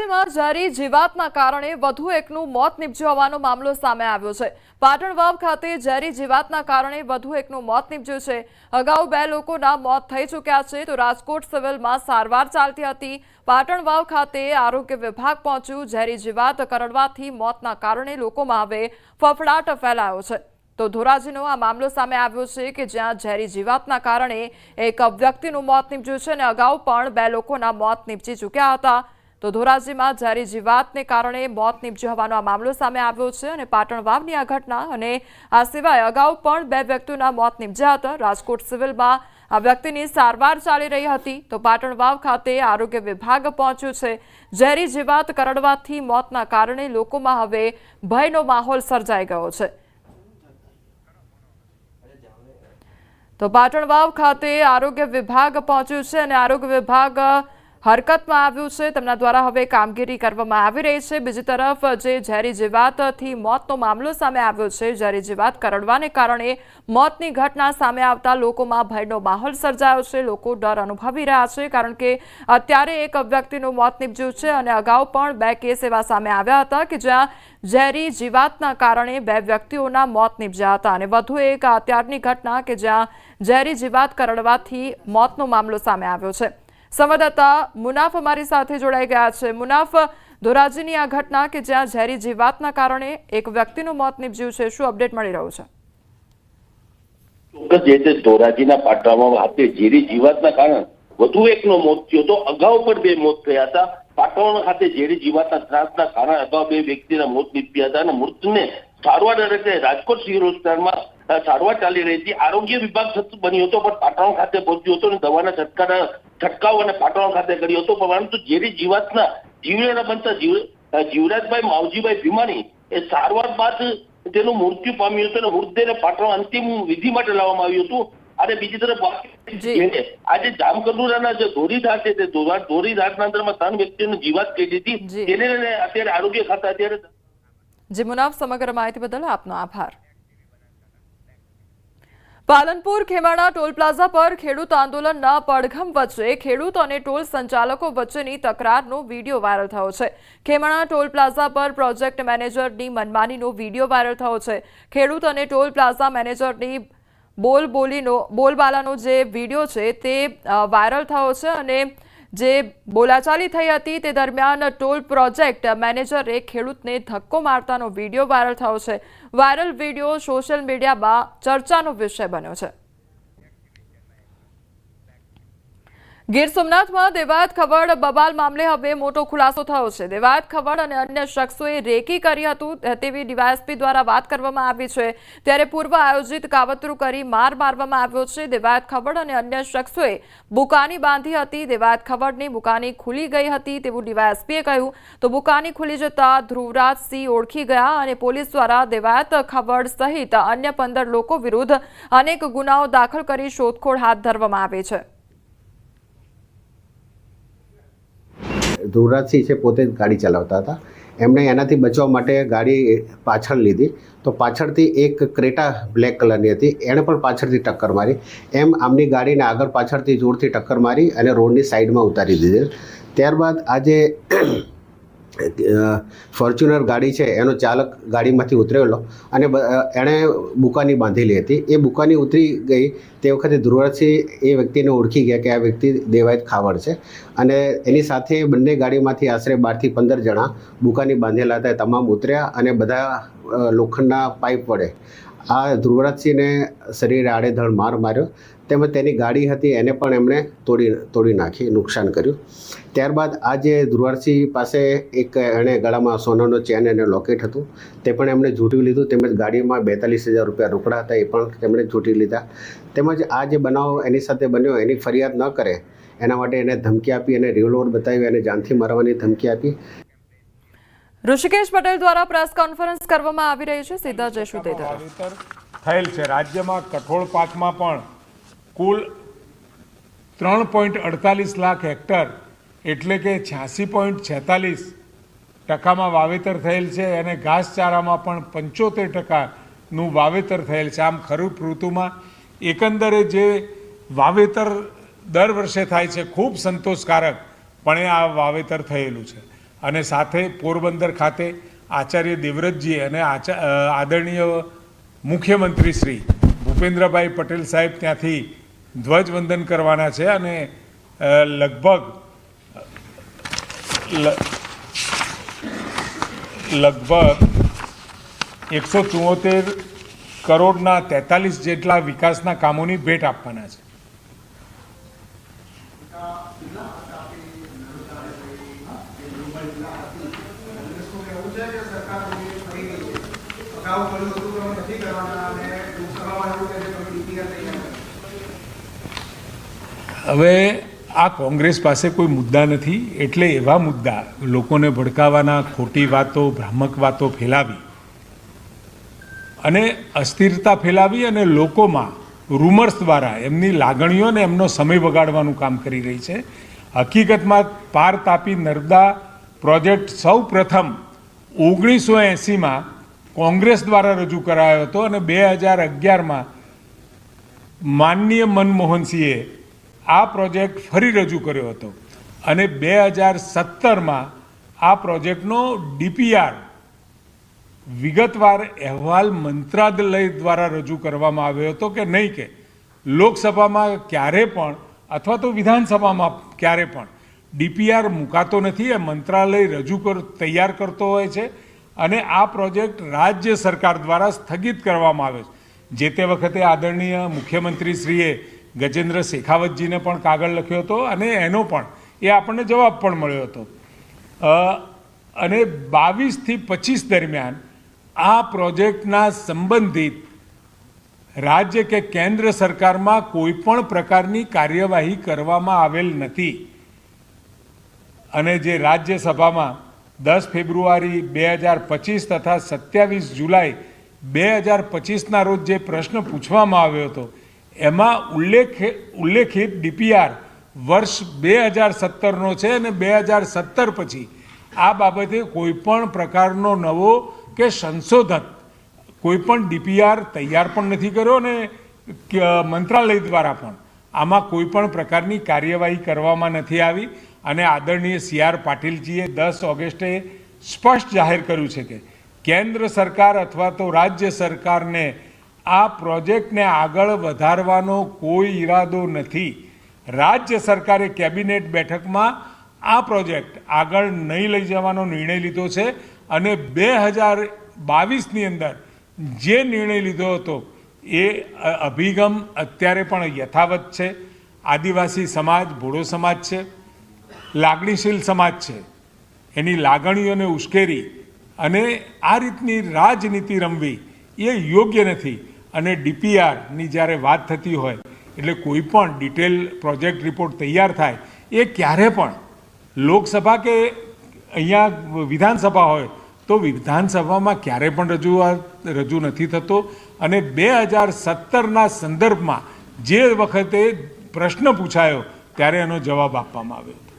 ધોરાજીમાં ઝેરી જીવાતના કારણે વધુ એકનું મોત નીપજ્યું હોવાનો મામલો સામે આવ્યો છે। પાટણ વાવ ખાતે ઝેરી જીવાતના કારણે વધુ એકનું મોત નીપજ્યું છે। અગાઉ 2 લોકોના મોત થઈ ચૂક્યા છે તો રાજકોટ સિવિલમાં સારવાર ચાલતી હતી। પાટણ વાવ ખાતે આરોગ્ય વિભાગ પહોંચ્યું। ઝેરી જીવાત કરડવાથી મોતના કારણે લોકોમાં હવે ફફડાટ ફેલાયો છે। તો ધોરાજીનો આ મામલો સામે આવ્યો છે કે જ્યાં ઝેરી જીવાતના કારણે એક વ્યક્તિનું મોત નીપજ્યું છે અને અગાઉ પણ 2 લોકોના મોત નીપજી ચૂક્યા હતા। તો ધોરાજીમાં ઝેરી જીવાતને કારણે મોત નીપજ્યું હોવાનો આ મામલો સામે આવ્યો છે અને પાટણ વાવની આ ઘટના અને આ સિવાય અગાઉ પણ 2 વ્યક્તિઓના મોત નીપજ્યા હતા। રાજકોટ સિવિલમાં આ વ્યક્તિની સારવાર ચાલી રહી હતી તો પાટણ વાવ ખાતે આરોગ્ય વિભાગ પહોંચ્યું છે। ઝેરી જીવાત કરડવાથી મોતના કારણે લોકોમાં હવે ભયનો માહોલ સર્જાઈ ગયો છે। તો પાટણ વાવ ખાતે આરોગ્ય વિભાગ પહોંચ્યું છે અને આરોગ્ય વિભાગ હરકતમાં આવ્યું છે। તેમના દ્વારા હવે કામગીરી કરવામાં આવી રહી છે। બીજી તરફ જે ઝેરી જીવાતથી મોતનો મામલો સામે આવ્યો છે, ઝેરી જીવાત કરડવાને કારણે મોતની ઘટના સામે આવતા લોકોમાં ભયનો માહોલ સર્જાયો છે। લોકો ડર અનુભવી રહ્યા છે કારણ કે અત્યારે એક વ્યક્તિનું મોત નીપજ્યું છે અને અગાઉ પણ 2 કેસ એવા સામે આવ્યા હતા કે જ્યાં ઝેરી જીવાતના કારણે 2 વ્યક્તિઓના મોત નીપજ્યા હતા અને વધુ એક અત્યારની ઘટના કે જ્યાં ઝેરી જીવાત કરડવાથી મોતનો મામલો સામે આવ્યો છે। સંવાદદાતા મુનાફ અમારી સાથે જોડાઈ ગયા છે। મુનાફ, ધોરાજીની આ ઘટના કે જ્યાં ઝેરી જીવાતના કારણે એક વ્યક્તિનું મોત નીપજ્યું છે, શું અપડેટ મળી રહ્યું છે? ચોક્કસ જે ધોરાજીના પાટણમાં ખાતે ઝેરી જીવાતના કારણે વધુ એકનો મોત થયો તો અગાઉ પણ 2 મોત થયા હતા। પાટણ ખાતે ઝેરી જીવાતના ત્રાસના કારણે અગાઉ 2 વ્યક્તિના મોત નીપજ્યા હતા અને મૃતને સારવાર અર્થે રાજકોટ સિવિલ હોસ્પિટલમાં સારવાર ચાલી રહી હતી। આરોગ્ય વિભાગ બન્યો હતો પણ પાટણ ખાતે પહોંચ્યો હતો અને દવાના છંટકાવ અને પાટણ ખાતે કર્યો હતો પરંતુ ઝેરી જીવાતના જીવલેણા બનતા જીવરાજભાઈ માવજીભાઈ ભીમાણી એ સારવાર બાદ તેનું મૃત્યુ પામ્યું હતું અને મૃતદેહને પાટણ અંતિમ વિધિ માટે લાવવામાં આવ્યું હતું। અને બીજી તરફ આજે જામકંડોરણાના જે ધોરીધાર છે તે ધોરીધારના અંદરમાં 3 વ્યક્તિઓની જીવાત કહી દીધી તેને અત્યારે આરોગ્ય ખાતા અત્યારે જી મુનાફ, સમગ્ર માહિતી બદલ આપનો આભાર। પાલનપુર ખેમાણા ટોલ પ્લાઝા પર ખેડૂત આંદોલનના પડઘમ વચ્ચે ખેડૂત અને ટોલ સંચાલકો વચ્ચેની તકરારનો વિડીયો વાયરલ થયો છે। ખેમાણા ટોલ પ્લાઝા પર પ્રોજેક્ટ મેનેજરની મનમાનીનો વિડીયો વાયરલ થયો છે। ખેડૂત અને ટોલ પ્લાઝા મેનેજરની બોલબાલાનો જે વિડીયો છે તે વાયરલ થયો છે અને જે બોલાચાલી થઈ હતી તે દરમિયાન ટોલ પ્રોજેક્ટ મેનેજરે ખેડૂતને ધક્કો મારતાનો વિડીયો વાયરલ થયો છે। વાયરલ વિડીયો સોશિયલ મીડિયામાં ચર્ચાનો વિષય બન્યો છે। ગીર સોમનાથમાં દેવાયત ખવડ બબાલ મામલે હવે મોટો ખુલાસો થયો છે। દેવાયત ખવડ અને અન્ય શખ્સોએ રેકી કરી હતું તેવી ડીવાયએસપી દ્વારા વાત કરવામાં આવી છે। ત્યારે પૂર્વ આયોજિત કાવતરું કરી માર મારવામાં આવ્યો છે। દેવાયત ખવડ અને અન્ય શખ્સોએ બુકાની બાંધી હતી। દેવાયત ખવડની બુકાની ખુલી ગઈ હતી તેવું ડીવાયએસપીએ કહ્યું તો બુકાની ખુલી જતા ધ્રુવરાજસિંહ ઓળખી ગયા અને પોલીસ દ્વારા દેવાયત ખવડ સહિત અન્ય 15 લોકો વિરુદ્ધ અનેક ગુનાઓ દાખલ કરી શોધખોળ હાથ ધરવામાં આવી છે। ધ્રુવરાજસિંહ છે પોતે ગાડી ચલાવતા હતા। એમણે એનાથી બચવા માટે ગાડી પાછળ લીધી તો પાછળથી એક ક્રેટા બ્લેક કલરની હતી, એણે પણ પાછળથી ટક્કર મારી। એમ આમની ગાડીને આગળ પાછળથી જોરથી ટક્કર મારી અને રોડની સાઈડમાં ઉતારી દીધેલ। ત્યારબાદ આજે ફોર્ચ્યુનર ગાડી છે એનો ચાલક ગાડીમાંથી ઉતરેલો અને એણે બુકાની બાંધેલી હતી। એ બુકાની ઉતરી ગઈ તે વખતે ધ્રુવરાજસિંહ એ વ્યક્તિને ઓળખી ગયા કે આ વ્યક્તિ દેવાયત ખાવડ છે અને એની સાથે બંને ગાડીમાંથી આશરે 12 થી 15 જણા બુકાની બાંધેલા હતા। તમામ ઉતર્યા અને બધા લોખંડના પાઇપ વડે આ ધ્રુવરાજસિંહને શરીરે આડેધડ માર માર્યો તેમજ તેની ગાડી હતી એને પણ એમણે તોડી નાખી, નુકસાન કર્યું। ત્યારબાદ આ જે ધ્રુવરાજસિંહ પાસે એક એણે ગળામાં સોનાનો ચેન અને લોકેટ હતું તે પણ એમણે ઝૂંટવી લીધું તેમજ ગાડીમાં 42,000 રૂપિયા રોકડા હતા એ પણ તેમણે ઝૂંટી લીધા। તેમજ આ જે બનાવ એની સાથે બન્યો એની ફરિયાદ ન કરે એના માટે એને ધમકી આપી અને રિવોલ્વર બતાવી અને જાનથી મારવાની ધમકી આપી। ઋષિકેશ પટેલ દ્વારા પ્રેસ કોન્ફરન્સ કરવામાં આવી રહી છે। સીધા જઈશું તે તરફ। થયેલ છે રાજ્યમાં કઠોળ પાકમાં પણ કુલ 3.48 લાખ હેક્ટર એટલે કે 86.46% વાવેતર થયેલ છે અને ઘાસચારામાં પણ 75%નું વાવેતર થયેલ છે। આમ ખરીફ ઋતુમાં એકંદરે જે વાવેતર દર વર્ષે થાય છે ખૂબ સંતોષકારક પણ આ વાવેતર થયેલું છે। અને સાથે પોરબંદર ખાતે આચાર્ય દેવવ્રતજી અને આદરણીય મુખ્યમંત્રી શ્રી ભૂપેન્દ્રભાઈ પટેલ સાહેબ ત્યાંથી ધ્વજવંદન કરવાના છે અને લગભગ 174 કરોડના 43 જેટલા વિકાસના કામોની ભેટ આપવાના છે. હવે આ કોંગ્રેસ પાસે કોઈ મુદ્દા નથી, એટલે એવા મુદ્દા લોકોને ભડકાવાના, ખોટી વાતો, ભ્રામક વાતો ફેલાવી અને અસ્થિરતા ફેલાવી અને લોકોમાં રૂમર્સ દ્વારા એમની લાગણીઓ અને એમનો સમય બગાડવાનું કામ કરી રહી છે. હકીકતમાં પાર તાપી નર્મદા પ્રોજેક્ટ સૌ પ્રથમ 1980માં કોંગ્રેસ દ્વારા રજૂ કરાયો હતો અને 2011માં માનનીય મનમોહનસિંહે આ પ્રોજેક્ટ ફરી રજૂ કર્યો હતો અને 2017માં આ પ્રોજેક્ટનો ડીપીઆર વિગતવાર અહેવાલ મંત્રાલય દ્વારા રજૂ કરવામાં આવ્યો હતો કે નહીં કે લોકસભામાં ક્યારે પણ અથવા તો વિધાનસભામાં ક્યારે પણ ડીપીઆર મુકાતો નથી, એ મંત્રાલય તૈયાર કરતો હોય છે અને આ પ્રોજેક્ટ રાજ્ય સરકાર દ્વારા સ્થગિત કરવામાં આવ્યો છે. જે તે વખતે આદરણીય મુખ્યમંત્રીશ્રીએ ગજેન્દ્ર શેખાવતજીને પણ કાગળ લખ્યો હતો અને એનો પણ આપણને જવાબ પણ મળ્યો હતો અને 22થી 25 દરમિયાન આ પ્રોજેક્ટના સંબંધિત રાજ્ય કે કેન્દ્ર સરકારમાં કોઈ પણ પ્રકારની કાર્યવાહી કરવામાં આવેલ નથી અને જે રાજ્યસભામાં 10 ફેબ્રુઆરી 2025 તથા 27 જુલાઈ 2025ના રોજ જે પ્રશ્ન પૂછવામાં આવ્યો હતો એમાં ઉલ્લેખિત ડીપીઆર વર્ષ 2017નો છે અને 2017 પછી આ બાબતે કોઈ પણ પ્રકારનો નવો કે સંશોધન કોઈ પણ ડીપીઆર તૈયાર પણ નથી કર્યો અને મંત્રાલય દ્વારા પણ આમાં કોઈ પણ પ્રકારની કાર્યવાહી કરવામાં નથી આવી અને આદરણીય CR પાટીલજીએ 10 ઓગસ્ટે સ્પષ્ટ જાહેર કર્યું છે કે કેન્દ્ર સરકાર અથવા તો રાજ્ય સરકારને આ પ્રોજેક્ટને આગળ વધારવાનો કોઈ ઈરાદો નથી. રાજ્ય સરકારે કેબિનેટ બેઠકમાં આ પ્રોજેક્ટ આગળ નહીં લઈ જવાનો નિર્ણય લીધો છે અને 2022ની અંદર જે નિર્ણય લીધો હતો એ અભિગમ અત્યારે પણ યથાવત છે. આદિવાસી સમાજ, ભોડો સમાજ છે, લાગણીશીલ સમાજ છે, એની લાગણીઓને ઉશ્કેરી અને આ રીતની રાજનીતિ રમવી એ યોગ્ય નથી અને ડીપીઆરની જ્યારે વાત થતી હોય એટલે કોઈ પણ ડિટેલ પ્રોજેક્ટ રિપોર્ટ તૈયાર થાય એ ક્યારે પણ લોકસભા કે અહીંયા વિધાનસભા હોય તો વિધાનસભામાં ક્યારે પણ રજૂ નથી થતો અને 2017ના સંદર્ભમાં જે વખતે પ્રશ્ન પૂછાયો ત્યારે એનો જવાબ આપવામાં આવ્યો હતો.